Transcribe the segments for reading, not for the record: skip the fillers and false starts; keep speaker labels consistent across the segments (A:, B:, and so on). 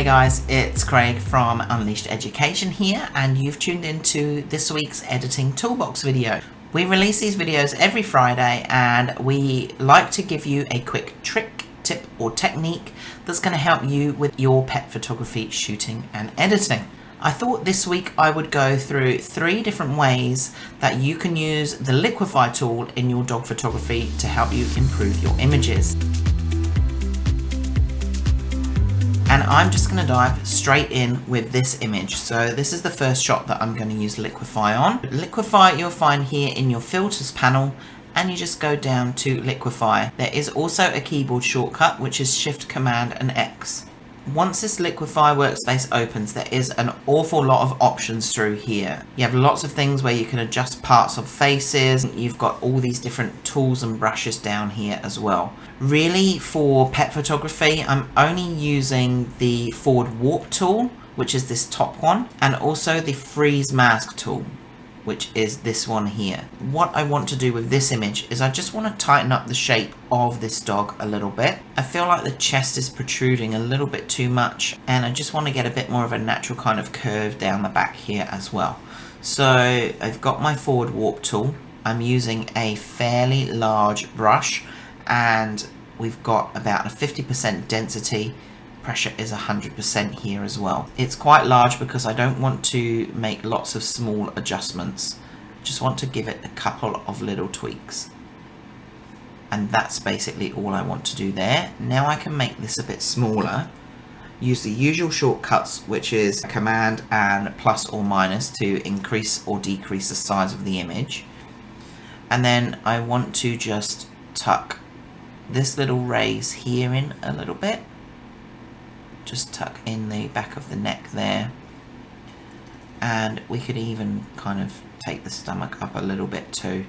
A: Hey guys, it's Craig from Unleashed Education here, and you've tuned into this week's Editing Toolbox video. We release these videos every Friday, and we like to give you a quick trick, tip or technique that's going to help you with your pet photography shooting and editing. I thought this week I would go through 3 different ways that you can use the Liquify tool in your dog photography to help you improve your images. And I'm just going to dive straight in with this image. So this is the first shot that I'm going to use Liquify on. Liquify you'll find here in your filters panel, and you just go down to Liquify. There is also a keyboard shortcut which is Shift Command and X. Once this Liquify workspace opens, there is an awful lot of options through here. You have lots of things where you can adjust parts of faces. You've got all these different tools and brushes down here as well. Really, for pet photography, I'm only using the forward warp tool, which is this top one, and also the freeze mask tool, which is this one here. What I want to do with this image is I just want to tighten up the shape of this dog a little bit. I feel like the chest is protruding a little bit too much, and I just want to get a bit more of a natural kind of curve down the back here as well. So I've got my forward warp tool. I'm using a fairly large brush, and we've got about a 50% density. Pressure is 100% here as well. It's quite large because I don't want to make lots of small adjustments. Just want to give it a couple of little tweaks. And that's basically all I want to do there. Now I can make this a bit smaller. Use the usual shortcuts, which is Command and plus or minus to increase or decrease the size of the image. And then I want to just tuck this little raise here in a little bit. Just tuck in the back of the neck there, and we could even kind of take the stomach up a little bit too.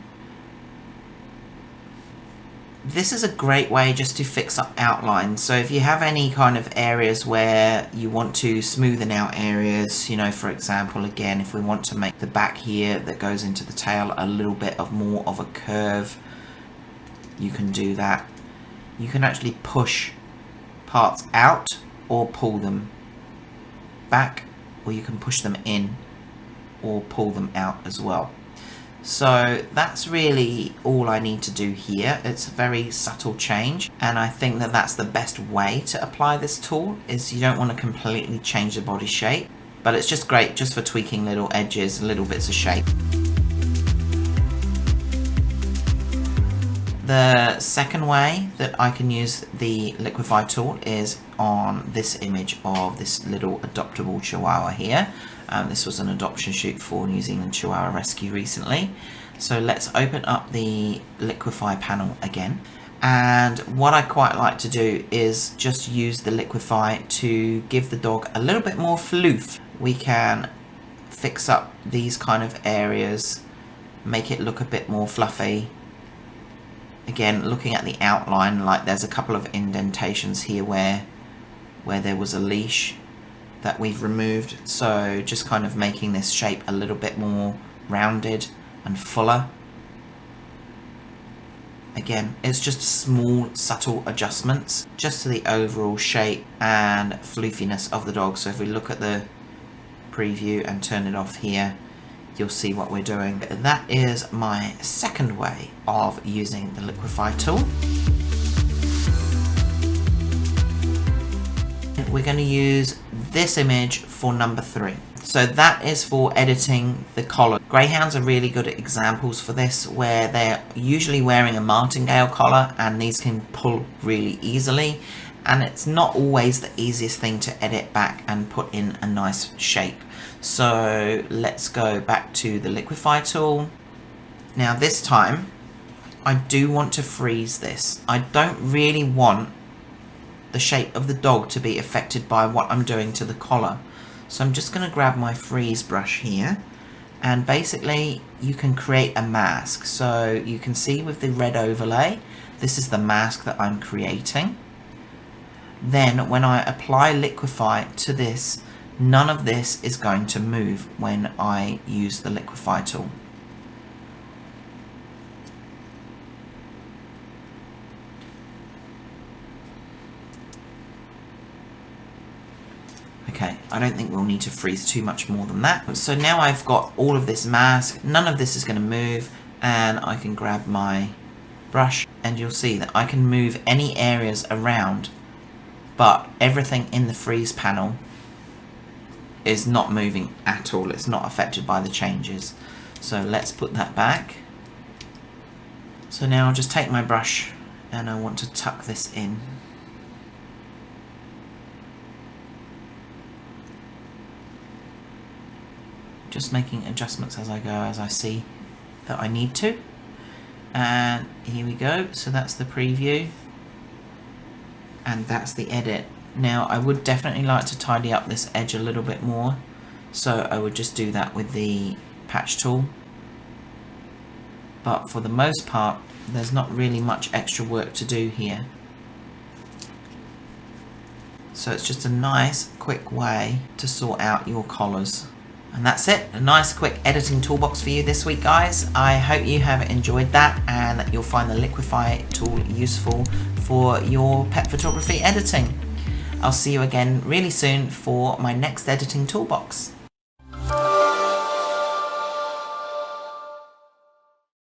A: This is a great way just to fix up outlines. So if you have any kind of areas where you want to smoothen out areas, you know, for example, again, if we want to make the back here that goes into the tail a little bit of more of a curve, you can do that. You can actually push parts out or pull them back, or you can push them in or pull them out as well. So that's really all I need to do here. It's a very subtle change, and I think that that's the best way to apply this tool. Is you don't want to completely change the body shape, but it's just great just for tweaking little edges, little bits of shape. The second way that I can use the Liquify tool is on this image of this little adoptable Chihuahua here. This was an adoption shoot for New Zealand Chihuahua Rescue recently. So let's open up the Liquify panel again. And what I quite like to do is just use the Liquify to give the dog a little bit more floof. We can fix up these kind of areas, make it look a bit more fluffy. Again, looking at the outline, like there's a couple of indentations here where there was a leash that we've removed. So just kind of making this shape a little bit more rounded and fuller. Again, it's just small, subtle adjustments just to the overall shape and floofiness of the dog. So if we look at the preview and turn it off here, you'll see what we're doing. That is my second way of using the Liquify tool. We're going to use this image for number 3. So that is for editing the collar. Greyhounds are really good examples for this, where they're usually wearing a martingale collar, and these can pull really easily, and it's not always the easiest thing to edit back and put in a nice shape. So let's go back to the Liquify tool. Now this time I do want to freeze this. I don't really want the shape of the dog to be affected by what I'm doing to the collar. So I'm just going to grab my freeze brush here, and basically you can create a mask. So you can see with the red overlay, this is the mask that I'm creating. Then when I apply Liquify to this, none of this is going to move when I use the Liquify tool. I don't think we'll need to freeze too much more than that. So now I've got all of this mask, none of this is going to move, and I can grab my brush and you'll see that I can move any areas around, but everything in the freeze panel is not moving at all. It's not affected by the changes. So let's put that back. So now I'll just take my brush and I want to tuck this in. Just making adjustments as I go, as I see that I need to. And here we go. So that's the preview. And that's the edit. Now I would definitely like to tidy up this edge a little bit more. So I would just do that with the patch tool. But for the most part, there's not really much extra work to do here. So it's just a nice quick way to sort out your collars. And that's it, a nice quick editing toolbox for you this week, guys. I hope you have enjoyed that and that you'll find the Liquify tool useful for your pet photography editing. I'll see you again really soon for my next editing toolbox.